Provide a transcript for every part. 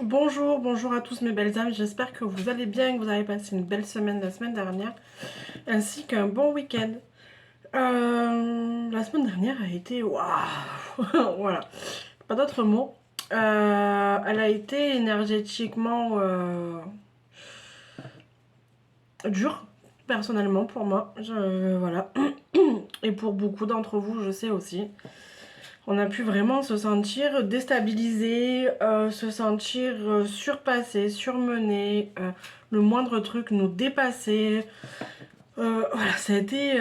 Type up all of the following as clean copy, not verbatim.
Bonjour, bonjour à tous mes belles âmes, j'espère que vous allez bien, que vous avez passé une belle semaine la semaine dernière, ainsi qu'un bon week-end. La semaine dernière a été waouh, voilà, pas d'autres mots. Elle a été énergétiquement dure, personnellement pour moi, voilà, et pour beaucoup d'entre vous, je sais aussi. On a pu vraiment se sentir déstabilisé, se sentir surpassé, surmené, le moindre truc nous dépasser. Voilà, ça a été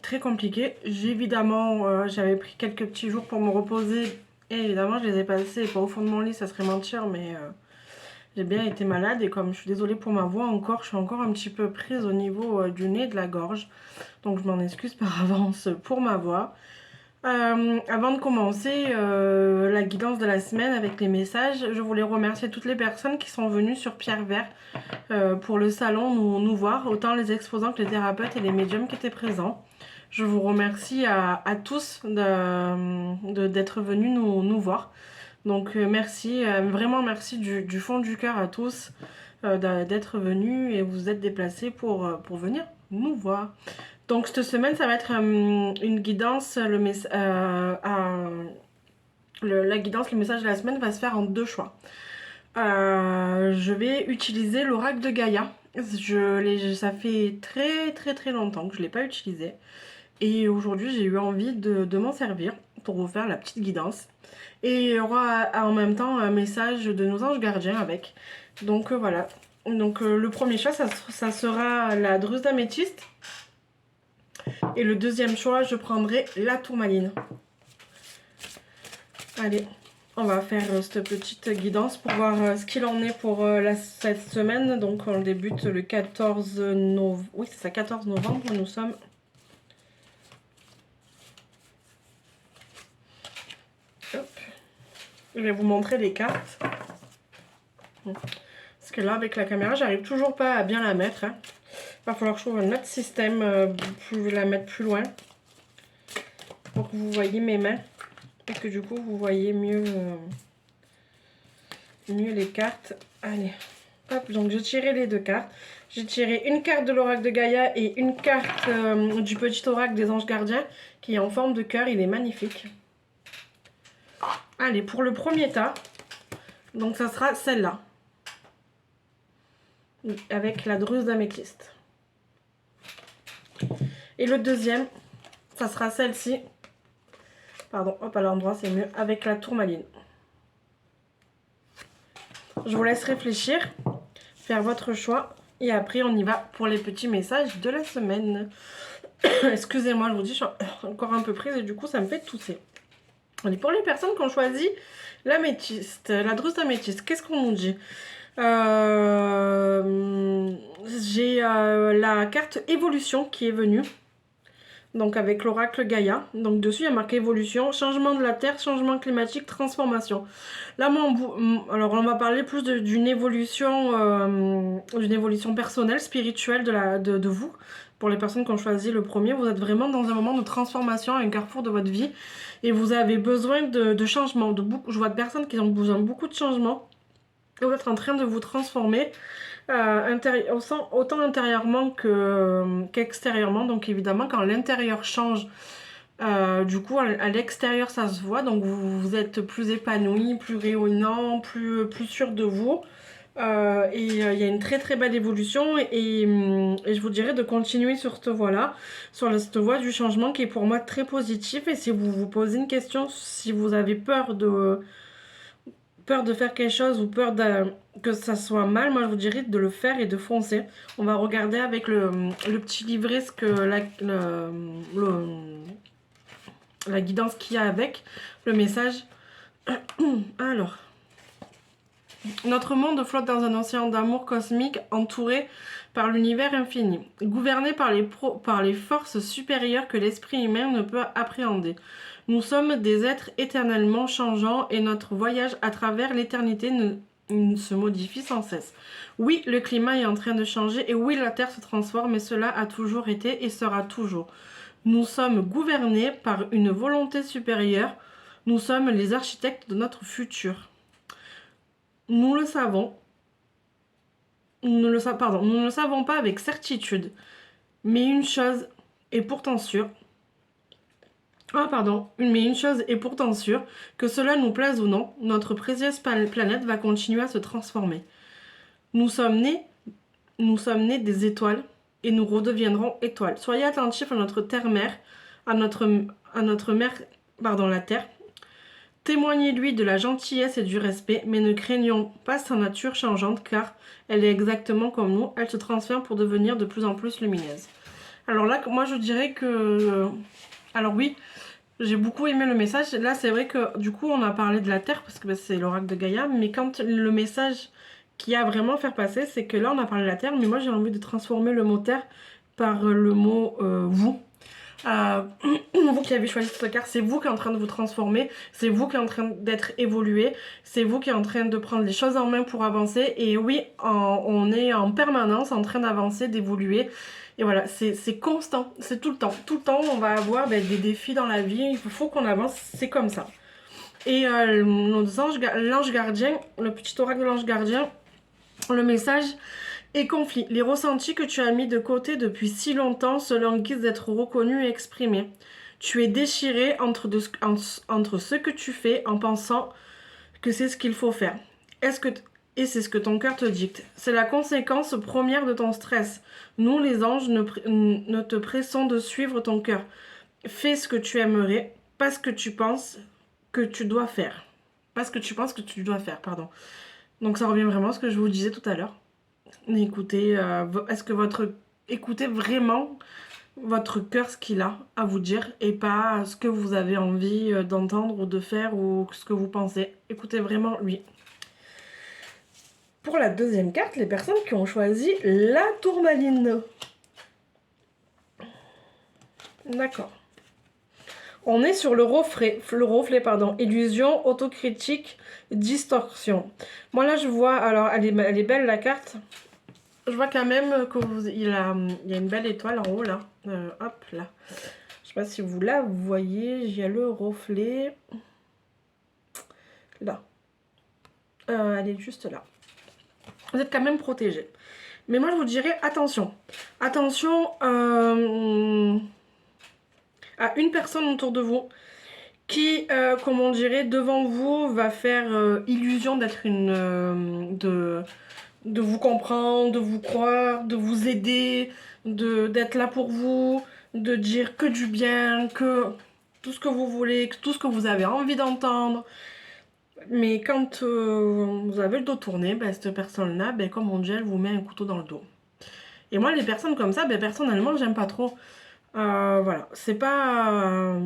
très compliqué. J'avais pris quelques petits jours pour me reposer et évidemment, je les ai passés pas au fond de mon lit, ça serait mentir, mais j'ai bien été malade et comme je suis désolée pour ma voix encore, je suis encore un petit peu prise au niveau du nez, de la gorge. Donc je m'en excuse par avance pour ma voix. Avant de commencer la guidance de la semaine avec les messages, je voulais remercier toutes les personnes qui sont venues sur Pierre Vert pour le salon nous voir, autant les exposants que les thérapeutes et les médiums qui étaient présents. Je vous remercie à tous d'être venus nous voir. Donc merci, vraiment merci du fond du cœur à tous d'être venus et vous êtes déplacés pour venir nous voir. Donc cette semaine, ça va être une guidance. La guidance, le message de la semaine va se faire en deux choix. Je vais utiliser l'oracle de Gaïa. Ça fait très longtemps que je ne l'ai pas utilisé. Et aujourd'hui, j'ai eu envie de m'en servir pour vous faire la petite guidance. Et il y aura en même temps un message de nos anges gardiens avec. Donc voilà. Donc le premier choix, ça sera la druse d'améthyste. Et le deuxième choix, je prendrai la tourmaline. Allez, on va faire cette petite guidance pour voir ce qu'il en est pour cette semaine. Donc on débute le 14 novembre. Oui, c'est ça, 14 novembre, nous sommes. Hop. Je vais vous montrer les cartes. Parce que là, avec la caméra, j'arrive toujours pas à bien la mettre. Hein. Il va falloir que je trouve un autre système pour la mettre plus loin. Pour que vous voyez mes mains. Et que du coup, vous voyez mieux les cartes. Allez, hop, donc je tirais les deux cartes. J'ai tiré une carte de l'oracle de Gaïa et une carte du petit oracle des anges gardiens qui est en forme de cœur. Il est magnifique. Allez, pour le premier tas, donc ça sera celle-là. Avec la druse d'améthyste. Et le deuxième, ça sera celle-ci. Pardon, hop, à l'endroit, c'est mieux. Avec la tourmaline. Je vous laisse réfléchir, faire votre choix. Et après, on y va pour les petits messages de la semaine. Excusez-moi, je vous dis, je suis encore un peu prise et du coup, ça me fait tousser. Et pour les personnes qui ont choisi l'améthyste, la druse d'améthyste, qu'est-ce qu'on nous dit? J'ai la carte évolution qui est venue. Donc avec l'oracle Gaïa. Donc dessus il y a marqué évolution, changement de la terre, changement climatique, transformation. Là alors on va parler plus d'une évolution personnelle, spirituelle de vous. Pour les personnes qui ont choisi le premier, vous êtes vraiment dans un moment de transformation, un carrefour de votre vie. Et vous avez besoin de changements. Je vois de personnes qui ont besoin de beaucoup de changements. Et vous êtes en train de vous transformer. Autant intérieurement qu'extérieurement. Donc évidemment, quand l'intérieur change, du coup, à l'extérieur, ça se voit. Donc vous êtes plus épanoui, plus rayonnant, plus sûr de vous. Et il y a une très belle évolution. Et je vous dirais de continuer sur cette voie-là, sur cette voie du changement qui est pour moi très positive. Et si vous vous posez une question, si vous avez peur de faire quelque chose ou que ça soit mal, moi je vous dirais de le faire et de foncer. On va regarder avec le petit livret ce que la guidance qu'il y a avec le message. Alors, notre monde flotte dans un océan d'amour cosmique entouré par l'univers infini, gouverné par les forces supérieures que l'esprit humain ne peut appréhender. Nous sommes des êtres éternellement changeants et notre voyage à travers l'éternité se modifie sans cesse. Oui, le climat est en train de changer et oui, la Terre se transforme, mais cela a toujours été et sera toujours. Nous sommes gouvernés par une volonté supérieure. Nous sommes les architectes de notre futur. nous le savons, pardon, nous ne le savons pas avec certitude, mais une chose est pourtant sûre. Ah pardon, mais une chose est pourtant sûre, que cela nous plaise ou non, notre précieuse planète va continuer à se transformer. Nous sommes nés, nous sommes nés des étoiles et nous redeviendrons étoiles. Soyez attentifs à notre terre-mère, à notre mère, pardon, la terre. Témoignez-lui de la gentillesse et du respect, mais ne craignons pas sa nature changeante, car elle est exactement comme nous, elle se transforme pour devenir de plus en plus lumineuse. Alors là, moi je dirais que... Alors oui, j'ai beaucoup aimé le message. Là, c'est vrai que du coup, on a parlé de la Terre, parce que bah, c'est l'oracle de Gaïa, mais quand le message qui a vraiment faire passer, c'est que là, on a parlé de la Terre, mais moi, j'ai envie de transformer le mot Terre par le mot vous. Vous qui avez choisi cette carte, c'est vous qui êtes en train de vous transformer, c'est vous qui êtes en train d'être évolué, c'est vous qui êtes en train de prendre les choses en main pour avancer. Et oui, on est en permanence en train d'avancer, d'évoluer. Et voilà, c'est constant, c'est tout le temps. Tout le temps, on va avoir des défis dans la vie, il faut qu'on avance, c'est comme ça. Et l'ange gardien, le petit oracle de l'ange gardien, le message et conflit. Les ressentis que tu as mis de côté depuis si longtemps selon guise d'être reconnu et exprimé. Tu es déchiré entre ce que tu fais en pensant que c'est ce qu'il faut faire. Et c'est ce que ton cœur te dicte. C'est la conséquence première de ton stress. Nous, les anges, ne te pressons de suivre ton cœur. Fais ce que tu aimerais, pas ce que tu penses que tu dois faire. Pas ce que tu penses que tu dois faire, pardon. Donc ça revient vraiment à ce que je vous disais tout à l'heure. Écoutez, écoutez vraiment votre cœur, ce qu'il a à vous dire, et pas ce que vous avez envie d'entendre ou de faire ou ce que vous pensez. Écoutez vraiment lui. Pour la deuxième carte, les personnes qui ont choisi la tourmaline. D'accord. On est sur le reflet, illusion, autocritique, distorsion. Moi là je vois, alors elle est belle la carte. Je vois quand même qu'il y a une belle étoile en haut là. Hop là. Je sais pas si vous la voyez, il y a le reflet. Là. Elle est juste là. Vous êtes quand même protégé. Mais moi je vous dirais attention. Attention à une personne autour de vous qui, comme on dirait, devant vous va faire illusion d'être de vous comprendre, de vous croire, de vous aider, d'être là pour vous, de dire que du bien, que tout ce que vous voulez, tout ce que vous avez envie d'entendre. Mais quand vous avez le dos tourné, cette personne-là, comme on dit, elle vous met un couteau dans le dos. Et moi, les personnes comme ça, personnellement, j'aime pas trop. Voilà, c'est pas...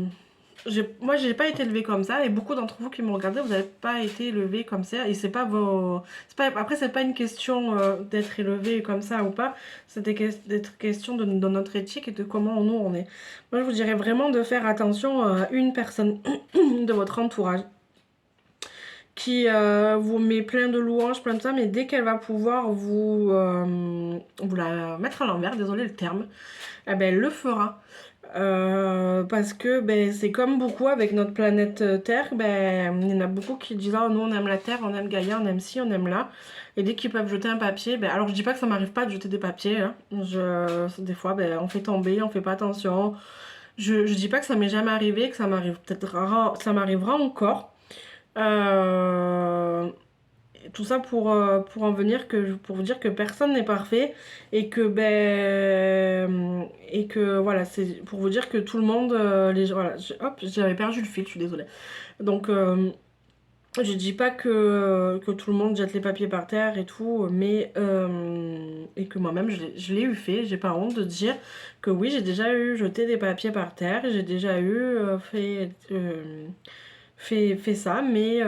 moi, j'ai pas été élevée comme ça, et beaucoup d'entre vous qui me regardez, vous n'avez pas été élevés comme ça, et c'est pas vos... Après, c'est pas une question d'être élevé comme ça ou pas, c'est d'être question de notre éthique et de comment nous on est. Moi, je vous dirais vraiment de faire attention à une personne de votre entourage qui vous met plein de louanges, plein de ça, mais dès qu'elle va pouvoir vous la mettre à l'envers, désolé le terme, elle le fera. Parce que c'est comme beaucoup avec notre planète Terre, il y en a beaucoup qui disent oh, nous on aime la Terre, on aime Gaïa, on aime ci, on aime là. Et dès qu'ils peuvent jeter un papier, alors je dis pas que ça m'arrive pas de jeter des papiers, hein. Des fois on fait tomber, on fait pas attention. Je dis pas que ça m'est jamais arrivé, que ça m'arrive ça m'arrivera encore. Tout ça pour en venir pour vous dire que personne n'est parfait et que voilà, c'est pour vous dire que tout le monde voilà, hop, j'avais perdu le fil, je suis désolée. Donc je dis pas que tout le monde jette les papiers par terre et tout, mais et que moi-même je l'ai eu fait, j'ai pas honte de dire que oui, j'ai déjà eu jeté des papiers par terre, j'ai déjà eu fait ça, mais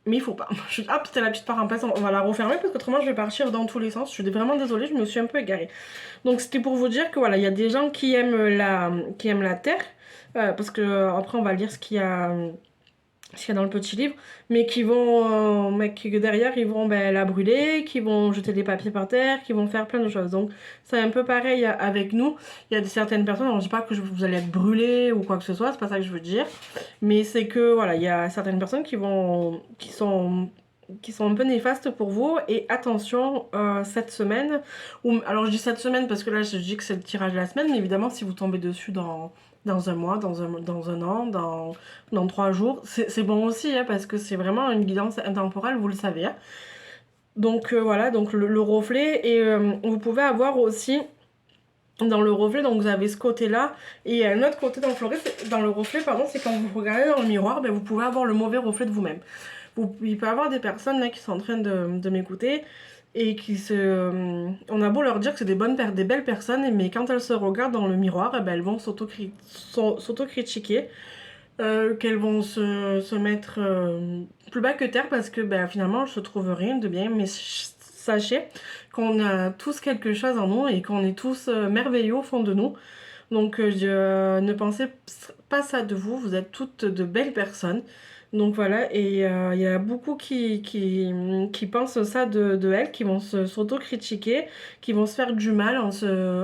il faut pas. Hop, c'était la petite parenthèse, on va la refermer parce qu'autrement je vais partir dans tous les sens. Je suis vraiment désolée, je me suis un peu égarée. Donc c'était pour vous dire que voilà, il y a des gens qui aiment la terre, parce que après on va lire ce qu'il y a ce qu'il y a dans le petit livre, mais qui derrière ils vont la brûler, qui vont jeter des papiers par terre, qui vont faire plein de choses. Donc c'est un peu pareil avec nous. Il y a certaines personnes, alors je dis pas que vous allez être brûlés ou quoi que ce soit, c'est pas ça que je veux dire, mais c'est que voilà, il y a certaines personnes qui sont un peu néfastes pour vous. Et attention, cette semaine, alors je dis cette semaine parce que là je dis que c'est le tirage de la semaine, mais évidemment si vous tombez dessus dans un mois, dans un an, dans 3 jours, c'est bon aussi, hein, parce que c'est vraiment une guidance intemporelle, vous le savez. Hein. Donc voilà, donc le reflet, et vous pouvez avoir aussi dans le reflet, donc vous avez ce côté-là, et un autre côté dans le reflet, pardon, c'est quand vous regardez dans le miroir, vous pouvez avoir le mauvais reflet de vous-même. Il peut y avoir des personnes là qui sont en train de m'écouter et on a beau leur dire que c'est des belles personnes, mais quand elles se regardent dans le miroir, elles vont s'autocritiquer, qu'elles vont se mettre plus bas que terre parce que finalement elles se trouvent rien de bien. Mais sachez qu'on a tous quelque chose en nous et qu'on est tous merveilleux au fond de nous. Donc ne pensez pas ça de vous, vous êtes toutes de belles personnes. Donc voilà, et il y a beaucoup qui pensent ça de elles, qui vont s'auto-critiquer, qui vont se faire du mal en se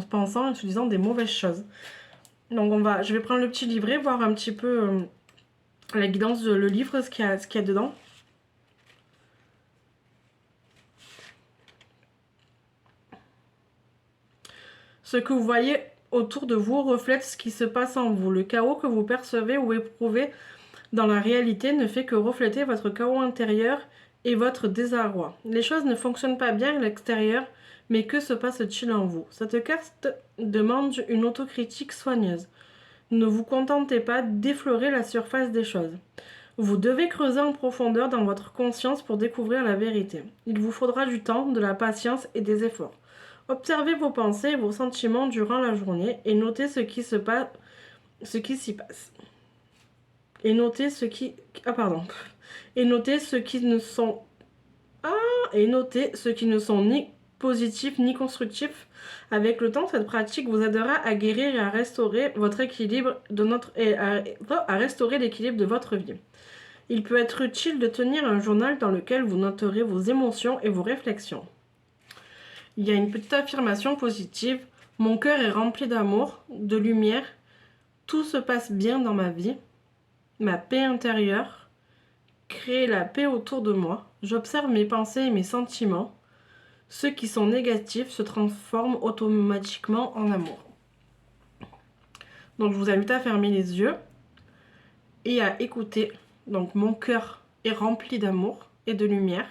pensant, en se disant des mauvaises choses. Donc je vais prendre le petit livret, voir un petit peu la guidance, le livre, ce qu'il y a dedans. Ce que vous voyez autour de vous reflète ce qui se passe en vous. Le chaos que vous percevez ou éprouvez dans la réalité ne fait que refléter votre chaos intérieur et votre désarroi. Les choses ne fonctionnent pas bien à l'extérieur, mais que se passe-t-il en vous? Cette carte demande une autocritique soigneuse. Ne vous contentez pas d'effleurer la surface des choses. Vous devez creuser en profondeur dans votre conscience pour découvrir la vérité. Il vous faudra du temps, de la patience et des efforts. Observez vos pensées et vos sentiments durant la journée et notez ce qui s'y passe. Et notez ce qui... Ah pardon. Et notez ce qui ne sont... Et notez ce qui ne sont ni positifs ni constructifs. Avec le temps, cette pratique vous aidera à guérir et à restaurer votre équilibre à restaurer l'équilibre de votre vie. Il peut être utile de tenir un journal dans lequel vous noterez vos émotions et vos réflexions. Il y a une petite affirmation positive. Mon cœur est rempli d'amour, de lumière. Tout se passe bien dans ma vie. Ma paix intérieure crée la paix autour de moi. J'observe mes pensées et mes sentiments. Ceux qui sont négatifs se transforment automatiquement en amour. Donc je vous invite à fermer les yeux et à écouter. Donc mon cœur est rempli d'amour et de lumière.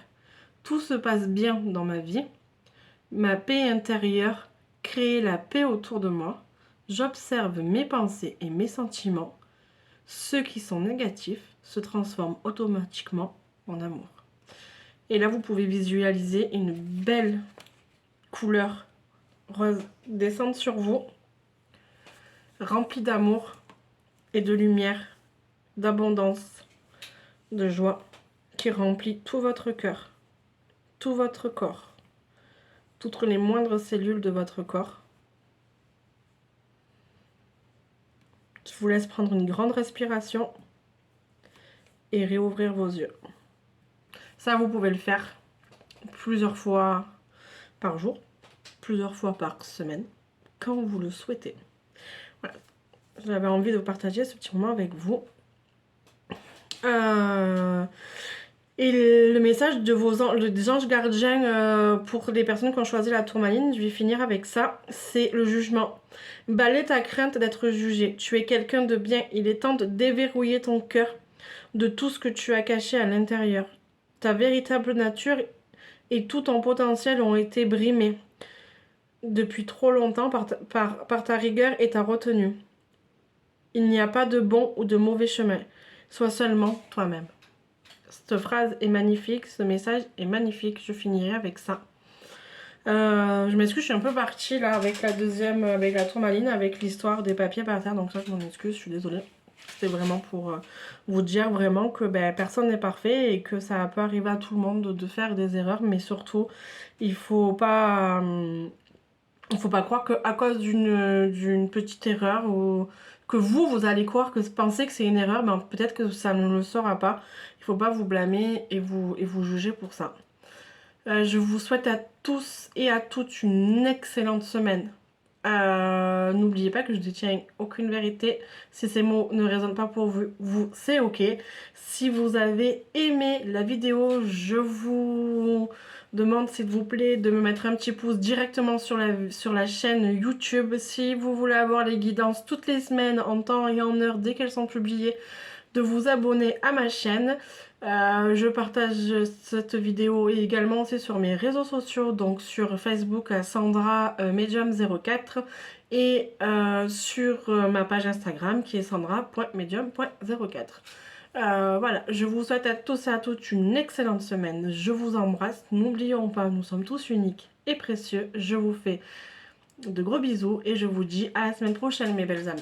Tout se passe bien dans ma vie. Ma paix intérieure crée la paix autour de moi. J'observe mes pensées et mes sentiments. Ceux qui sont négatifs se transforment automatiquement en amour. Et là, vous pouvez visualiser une belle couleur rose descendre sur vous, remplie d'amour et de lumière, d'abondance, de joie, qui remplit tout votre cœur, tout votre corps, toutes les moindres cellules de votre corps. Je vous laisse prendre une grande respiration et réouvrir vos yeux. Ça, vous pouvez le faire plusieurs fois par jour, plusieurs fois par semaine, quand vous le souhaitez. Voilà, j'avais envie de partager ce petit moment avec vous. Et le message des anges gardiens pour les personnes qui ont choisi la tourmaline, je vais finir avec ça, c'est le jugement. Balaie ta crainte d'être jugé. Tu es quelqu'un de bien. Il est temps de déverrouiller ton cœur de tout ce que tu as caché à l'intérieur. Ta véritable nature et tout ton potentiel ont été brimés depuis trop longtemps par ta rigueur et ta retenue. Il n'y a pas de bon ou de mauvais chemin. Sois seulement toi-même. Cette phrase est magnifique, ce message est magnifique. Je finirai avec ça. Je m'excuse, je suis un peu partie là avec la tourmaline, avec l'histoire des papiers par terre. Donc ça, je m'en excuse, je suis désolée. C'était vraiment pour vous dire vraiment que personne n'est parfait et que ça peut arriver à tout le monde de faire des erreurs. Mais surtout, il faut pas croire qu'à cause d'une petite erreur ou que vous allez croire que penser que c'est une erreur, ben peut-être que ça ne le sera pas. Il ne faut pas vous blâmer et vous juger pour ça. Je vous souhaite à tous et à toutes une excellente semaine. N'oubliez pas que je ne détiens aucune vérité. Si ces mots ne résonnent pas pour vous, c'est ok. Si vous avez aimé la vidéo, je vous demande s'il vous plaît de me mettre un petit pouce directement sur la chaîne YouTube. Si vous voulez avoir les guidances toutes les semaines en temps et en heure dès qu'elles sont publiées, de vous abonner à ma chaîne. Je partage cette vidéo également aussi sur mes réseaux sociaux, donc sur Facebook à Sandra Medium04 et sur ma page Instagram qui est sandra.medium.04. Voilà, je vous souhaite à tous et à toutes une excellente semaine. Je vous embrasse. N'oublions pas, nous sommes tous uniques et précieux. Je vous fais de gros bisous et je vous dis à la semaine prochaine, mes belles âmes.